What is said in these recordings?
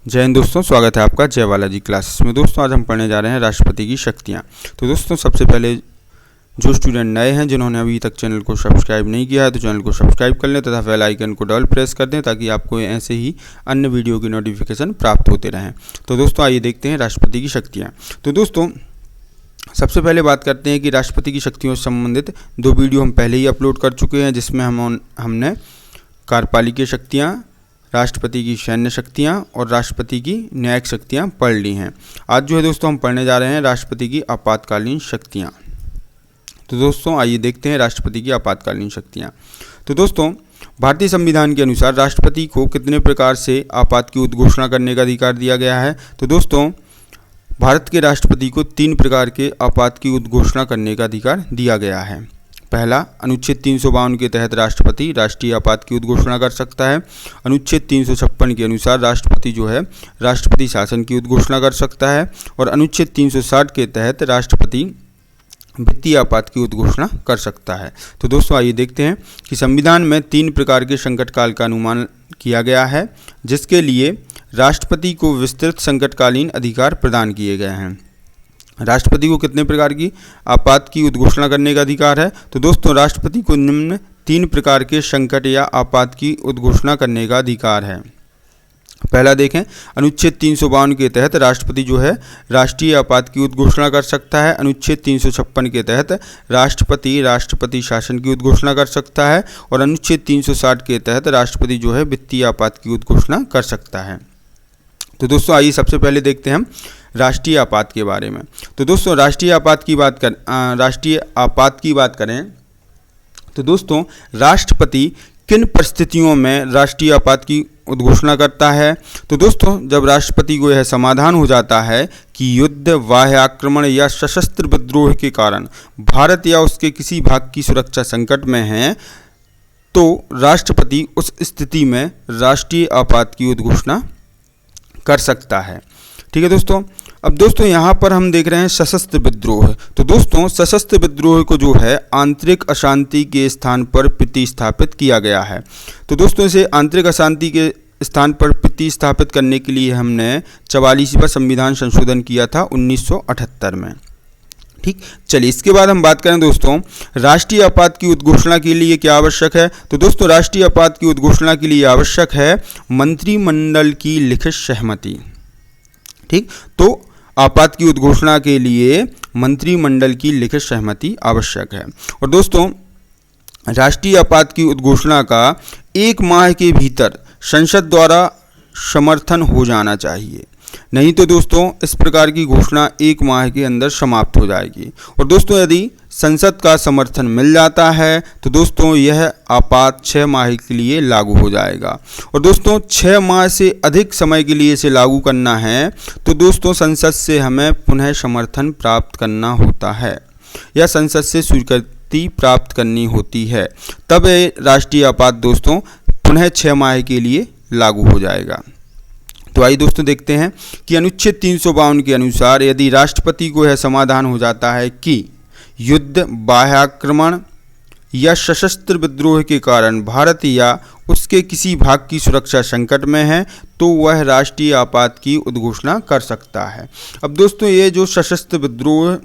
जय हिंद दोस्तों, स्वागत है आपका जय बालाजी क्लासेस में। दोस्तों आज हम पढ़ने जा रहे हैं राष्ट्रपति की शक्तियाँ। तो दोस्तों सबसे पहले जो स्टूडेंट नए हैं जिन्होंने अभी तक चैनल को सब्सक्राइब नहीं किया है तो चैनल को सब्सक्राइब कर लें तथा बेल आइकन को डबल प्रेस कर दें ताकि आपको ऐसे ही अन्य वीडियो की नोटिफिकेशन प्राप्त होते रहें। तो दोस्तों आइए देखते हैं राष्ट्रपति की शक्तियाँ। तो दोस्तों सबसे पहले बात करते हैं कि राष्ट्रपति की शक्तियों से संबंधित 2 वीडियो हम पहले ही अपलोड कर चुके हैं, जिसमें हमने कार्यपालिकीय शक्तियाँ, राष्ट्रपति की सैन्य शक्तियाँ और राष्ट्रपति की न्यायिक शक्तियाँ पढ़ ली हैं। आज जो है दोस्तों हम पढ़ने जा रहे हैं राष्ट्रपति की आपातकालीन शक्तियाँ। तो दोस्तों आइए देखते हैं राष्ट्रपति की आपातकालीन शक्तियाँ। तो दोस्तों भारतीय संविधान के अनुसार राष्ट्रपति को कितने प्रकार से आपात की उद्घोषणा करने का अधिकार दिया गया है? तो दोस्तों भारत के राष्ट्रपति को 3 प्रकार के आपात की उद्घोषणा करने का अधिकार दिया गया है। पहला, अनुच्छेद 352 के तहत राष्ट्रपति राष्ट्रीय आपात की उद्घोषणा कर सकता है। अनुच्छेद 356 के अनुसार राष्ट्रपति जो है राष्ट्रपति शासन की उद्घोषणा कर सकता है। और अनुच्छेद 360 के तहत राष्ट्रपति वित्तीय आपात की उद्घोषणा कर सकता है। तो दोस्तों आइए देखते हैं कि संविधान में 3 प्रकार के संकट काल का अनुमान किया गया है, जिसके लिए राष्ट्रपति को विस्तृत संकटकालीन अधिकार प्रदान किए गए हैं। राष्ट्रपति को कितने प्रकार की आपात की उद्घोषणा करने का अधिकार है? तो दोस्तों राष्ट्रपति को निम्न 3 प्रकार के संकट या आपात की उद्घोषणा करने का अधिकार है। पहला देखें, अनुच्छेद 352 के तहत राष्ट्रपति जो है राष्ट्रीय आपात की उद्घोषणा कर सकता है। अनुच्छेद 356 के तहत राष्ट्रपति राष्ट्रपति शासन की उद्घोषणा कर सकता है। और अनुच्छेद 360 के तहत राष्ट्रपति जो है वित्तीय आपात की उद्घोषणा कर सकता है। तो दोस्तों आइए सबसे पहले देखते हैं हम राष्ट्रीय आपात के बारे में। तो दोस्तों राष्ट्रीय आपात की बात करें तो दोस्तों राष्ट्रपति किन परिस्थितियों में राष्ट्रीय आपात की उद्घोषणा करता है? तो दोस्तों जब राष्ट्रपति को यह समाधान हो जाता है कि युद्ध, बाह्य आक्रमण या सशस्त्र विद्रोह के कारण भारत या उसके किसी भाग की सुरक्षा संकट में है, तो राष्ट्रपति उस स्थिति में राष्ट्रीय आपात की उद्घोषणा कर सकता है। ठीक है दोस्तों। अब दोस्तों यहाँ पर हम देख रहे हैं सशस्त्र विद्रोह। तो दोस्तों सशस्त्र विद्रोह को जो है आंतरिक अशांति के स्थान पर प्रतिस्थापित किया गया है। तो दोस्तों इसे आंतरिक अशांति के स्थान पर प्रतिस्थापित करने के लिए हमने 44वां संविधान संशोधन किया था 1978 में। ठीक, चलिए इसके बाद हम बात करें दोस्तों राष्ट्रीय आपात की उद्घोषणा के लिए क्या आवश्यक है? तो दोस्तों राष्ट्रीय आपात की उद्घोषणा के लिए आवश्यक है मंत्रिमंडल की लिखित सहमति। ठीक, तो आपात की उद्घोषणा के लिए मंत्रिमंडल की लिखित सहमति आवश्यक है। और दोस्तों राष्ट्रीय आपात की उद्घोषणा का 1 माह के भीतर संसद द्वारा समर्थन हो जाना चाहिए, नहीं तो दोस्तों इस प्रकार की घोषणा 1 माह के अंदर समाप्त हो जाएगी। और दोस्तों यदि संसद का समर्थन मिल जाता है तो दोस्तों यह आपात 6 माह के लिए लागू हो जाएगा। और दोस्तों 6 माह से अधिक समय के लिए इसे लागू करना है तो दोस्तों संसद से हमें पुनः समर्थन प्राप्त करना होता है या संसद से स्वीकृति प्राप्त करनी होती है, तब राष्ट्रीय आपात दोस्तों पुनः 6 माह के लिए लागू हो जाएगा। तो आइए दोस्तों देखते हैं कि अनुच्छेद 352 के अनुसार यदि राष्ट्रपति को यह समाधान हो जाता है कि युद्ध, बाह्य आक्रमण या सशस्त्र विद्रोह के कारण भारत या उसके किसी भाग की सुरक्षा संकट में है, तो वह राष्ट्रीय आपात की उद्घोषणा कर सकता है। अब दोस्तों ये जो सशस्त्र विद्रोह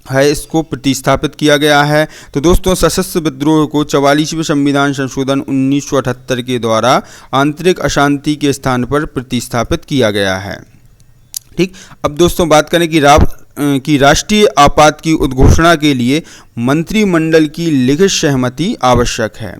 है इसको प्रतिस्थापित किया गया है। तो दोस्तों सशस्त्र विद्रोह को 44वें संविधान संशोधन 1978 के द्वारा आंतरिक अशांति के स्थान पर प्रतिस्थापित किया गया है। ठीक, अब दोस्तों बात करें कि राष्ट्रीय आपात की उद्घोषणा के लिए मंत्रिमंडल की लिखित सहमति आवश्यक है।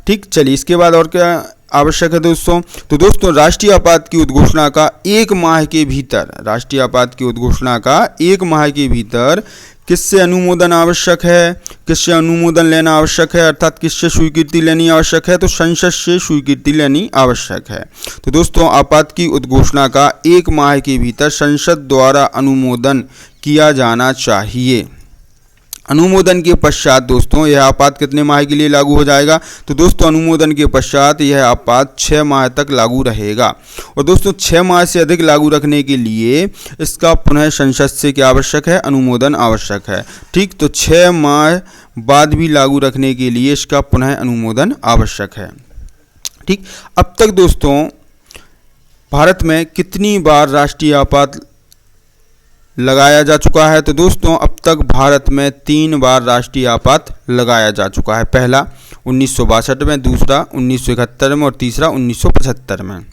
ठीक, चलिए इसके बाद और क्या आवश्यक है दोस्तों? तो दोस्तों राष्ट्रीय आपात की उद्घोषणा का 1 माह के भीतर राष्ट्रीय आपात की उद्घोषणा का 1 माह के भीतर किससे अनुमोदन आवश्यक है? किससे अनुमोदन लेना आवश्यक है, अर्थात किससे स्वीकृति लेनी आवश्यक है? तो संसद से स्वीकृति लेनी आवश्यक है। तो दोस्तों आपात की उद्घोषणा का 1 माह के भीतर संसद द्वारा अनुमोदन किया जाना चाहिए। अनुमोदन के पश्चात दोस्तों यह आपात कितने माह के लिए लागू हो जाएगा? तो दोस्तों अनुमोदन के पश्चात यह आपात 6 माह तक लागू रहेगा। और दोस्तों 6 माह से अधिक लागू रखने के लिए इसका पुनः संसद से क्या आवश्यक है? अनुमोदन आवश्यक है। ठीक, तो 6 माह बाद भी लागू रखने के लिए इसका पुनः अनुमोदन आवश्यक है। ठीक, अब तक दोस्तों भारत में कितनी बार राष्ट्रीय आपात लगाया जा चुका है? तो दोस्तों अब तक भारत में 3 बार राष्ट्रीय आपात लगाया जा चुका है। पहला 1962 में, दूसरा 1971 में और तीसरा 1975 में।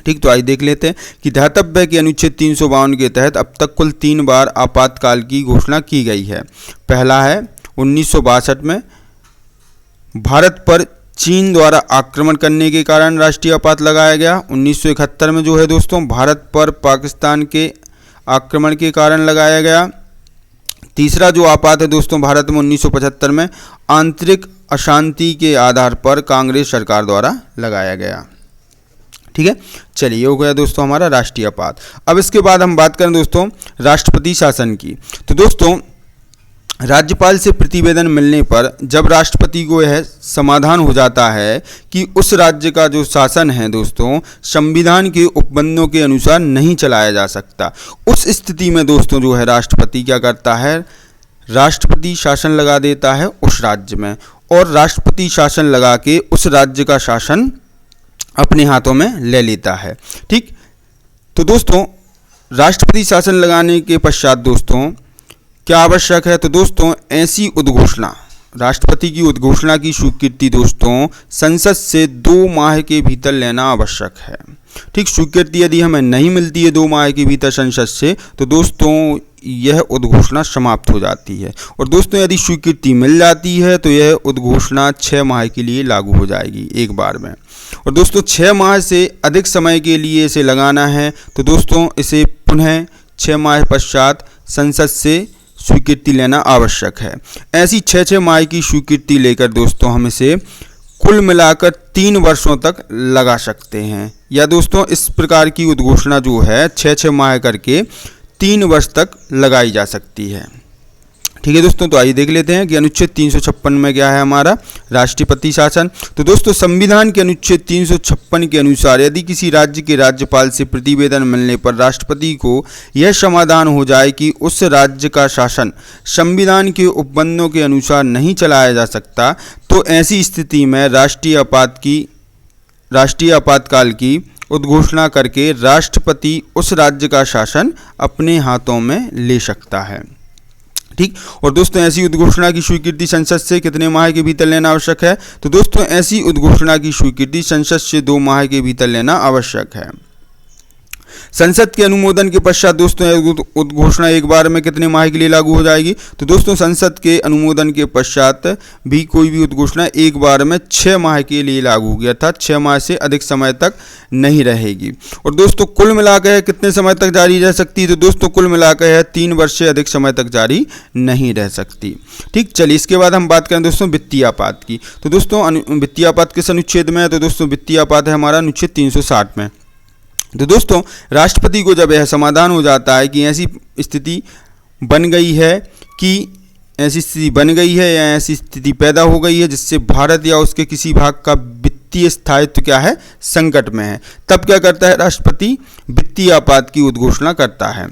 ठीक, तो आइए देख लेते हैं कि धातव्य के अनुच्छेद 352 के तहत अब तक कुल 3 बार आपातकाल की घोषणा की गई है। पहला है 1962 में भारत पर चीन द्वारा आक्रमण करने के कारण राष्ट्रीय आपात लगाया गया। 1971 में जो है दोस्तों भारत पर पाकिस्तान के आक्रमण के कारण लगाया गया। तीसरा जो आपात है दोस्तों भारत में 1975 में आंतरिक अशांति के आधार पर कांग्रेस सरकार द्वारा लगाया गया। ठीक है, चलिए हो गया दोस्तों हमारा राष्ट्रीय आपात। अब इसके बाद हम बात करें दोस्तों राष्ट्रपति शासन की। तो दोस्तों राज्यपाल से प्रतिवेदन मिलने पर जब राष्ट्रपति को यह समाधान हो जाता है कि उस राज्य का जो शासन है दोस्तों संविधान के उपबंधों के अनुसार नहीं चलाया जा सकता, उस स्थिति में दोस्तों जो है राष्ट्रपति क्या करता है, राष्ट्रपति शासन लगा देता है उस राज्य में, और राष्ट्रपति शासन लगा के उस राज्य का शासन अपने हाथों में ले लेता है। ठीक, तो दोस्तों राष्ट्रपति शासन लगाने के पश्चात दोस्तों क्या आवश्यक है? तो दोस्तों ऐसी उद्घोषणा, राष्ट्रपति की उद्घोषणा की स्वीकृति दोस्तों संसद से 2 माह के भीतर लेना आवश्यक है। ठीक, स्वीकृति यदि हमें नहीं मिलती है 2 माह के भीतर संसद से तो दोस्तों यह उद्घोषणा समाप्त हो जाती है, और दोस्तों यदि स्वीकृति मिल जाती है तो यह उद्घोषणा 6 माह के लिए लागू हो जाएगी एक बार में। और दोस्तों 6 माह से अधिक समय के लिए इसे लगाना है तो दोस्तों इसे पुनः 6 माह पश्चात संसद से स्वीकृति लेना आवश्यक है। ऐसी 6 माह की स्वीकृति लेकर दोस्तों हम इसे कुल मिलाकर 3 वर्षों तक लगा सकते हैं, या दोस्तों इस प्रकार की उद्घोषणा जो है 6 माह करके 3 वर्ष तक लगाई जा सकती है। ठीक है दोस्तों, तो आइए देख लेते हैं कि अनुच्छेद 356 में क्या है हमारा राष्ट्रपति शासन। तो दोस्तों संविधान के अनुच्छेद 356 के अनुसार यदि किसी राज्य के राज्यपाल से प्रतिवेदन मिलने पर राष्ट्रपति को यह समाधान हो जाए कि उस राज्य का शासन संविधान के उपबंधों के अनुसार नहीं चलाया जा सकता, तो ऐसी स्थिति में राष्ट्रीय आपातकाल की उद्घोषणा करके राष्ट्रपति उस राज्य का शासन अपने हाथों में ले सकता है। ठीक, और दोस्तों ऐसी उद्घोषणा की स्वीकृति संसद से कितने माह के भीतर लेना आवश्यक है? तो दोस्तों ऐसी उद्घोषणा की स्वीकृति संसद से 2 माह के भीतर लेना आवश्यक है। संसद के अनुमोदन के पश्चात दोस्तों उद्घोषणा एक बार में कितने माह के लिए लागू हो जाएगी? तो दोस्तों संसद के अनुमोदन के पश्चात भी कोई भी उद्घोषणा एक बार में 6 माह के लिए लागू होगी, अर्थात 6 माह से अधिक समय तक नहीं रहेगी। और दोस्तों कुल मिलाकर कितने समय तक जारी रह सकती है? तो दोस्तों कुल मिलाकर 3 वर्ष से अधिक समय तक जारी नहीं रह सकती। ठीक, चलिए इसके बाद हम बात करें दोस्तों वित्तीय आपात की। तो दोस्तों वित्तीय आपात किस अनुच्छेद में है? तो दोस्तों वित्तीय आपात है हमारा अनुच्छेद 360 में। तो दोस्तों राष्ट्रपति को जब यह समाधान हो जाता है कि ऐसी स्थिति बन गई है या ऐसी स्थिति पैदा हो गई है जिससे भारत या उसके किसी भाग का वित्तीय स्थायित्व क्या है, संकट में है, तब क्या करता है राष्ट्रपति? वित्तीय आपात की उद्घोषणा करता है।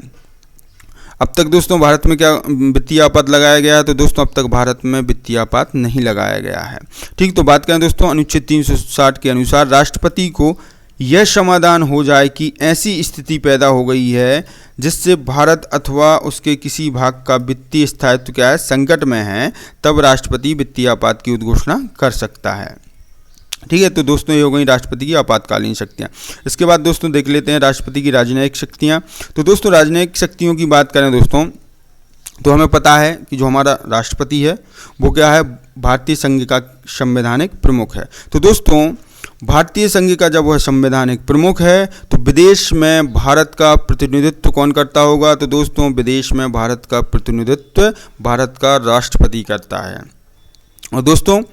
अब तक दोस्तों भारत में क्या वित्तीय आपात लगाया गया है? तो दोस्तों अब तक भारत में वित्तीय आपात नहीं लगाया गया है। ठीक, तो बात करें दोस्तों अनुच्छेद 360 के अनुसार राष्ट्रपति को यह समाधान हो जाए कि ऐसी स्थिति पैदा हो गई है जिससे भारत अथवा उसके किसी भाग का वित्तीय स्थायित्व क्या है, संकट में है, तब राष्ट्रपति वित्तीय आपात की उद्घोषणा कर सकता है। ठीक है, तो दोस्तों ये हो गई राष्ट्रपति की आपातकालीन शक्तियाँ। इसके बाद दोस्तों देख लेते हैं राष्ट्रपति की राजनयिक शक्तियाँ। तो दोस्तों राजनयिक शक्तियों की बात करें दोस्तों तो हमें पता है कि जो हमारा राष्ट्रपति है वो क्या है, भारतीय संघ का संवैधानिक प्रमुख है। तो दोस्तों भारतीय संघ का जब वह संवैधानिक प्रमुख है तो विदेश में भारत का प्रतिनिधित्व कौन करता होगा? तो दोस्तों विदेश में भारत का प्रतिनिधित्व भारत का राष्ट्रपति करता है। और दोस्तों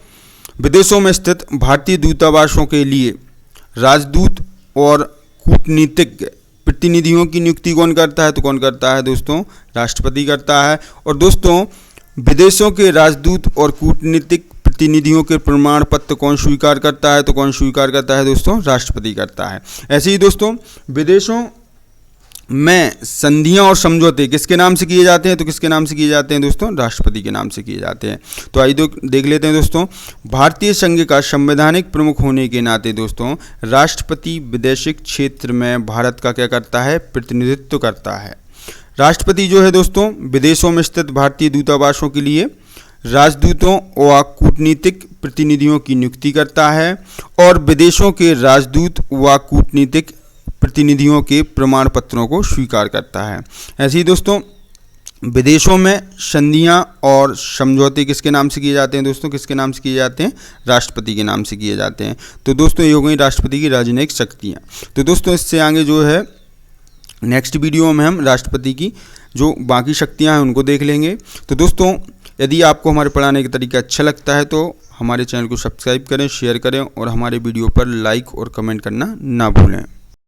विदेशों में स्थित भारतीय दूतावासों के लिए राजदूत और कूटनीतिक प्रतिनिधियों की नियुक्ति कौन करता है? तो कौन करता है दोस्तों? राष्ट्रपति करता है। और दोस्तों विदेशों के राजदूत और कूटनीतिक प्रतिनिधियों के प्रमाण पत्र कौन स्वीकार करता है? तो कौन स्वीकार करता है दोस्तों? राष्ट्रपति करता है। ऐसे ही दोस्तों विदेशों में संधियां और समझौते किसके नाम से किए जाते हैं? तो किसके नाम से किए जाते हैं दोस्तों? राष्ट्रपति के नाम से किए जाते हैं। तो आइए देख लेते हैं दोस्तों, भारतीय संघ का संवैधानिक प्रमुख होने के नाते दोस्तों राष्ट्रपति विदेशिक क्षेत्र में भारत का क्या करता है? प्रतिनिधित्व करता है। राष्ट्रपति जो है दोस्तों विदेशों में स्थित भारतीय दूतावासों के लिए राजदूतों व कूटनीतिक प्रतिनिधियों की नियुक्ति करता है और विदेशों के राजदूत व कूटनीतिक प्रतिनिधियों के प्रमाण पत्रों को स्वीकार करता है। ऐसे ही दोस्तों विदेशों में संधियां और समझौते किसके नाम से किए जाते हैं दोस्तों? किसके नाम से किए जाते हैं? राष्ट्रपति के नाम से किए जाते हैं। तो दोस्तों ये हो गई राष्ट्रपति की राजनयिक शक्तियाँ। तो दोस्तों इससे आगे जो है नेक्स्ट वीडियो में हम राष्ट्रपति की जो बाकी शक्तियाँ हैं उनको देख लेंगे। तो दोस्तों यदि आपको हमारे पढ़ाने का तरीका अच्छा लगता है तो हमारे चैनल को सब्सक्राइब करें, शेयर करें और हमारे वीडियो पर लाइक और कमेंट करना ना भूलें।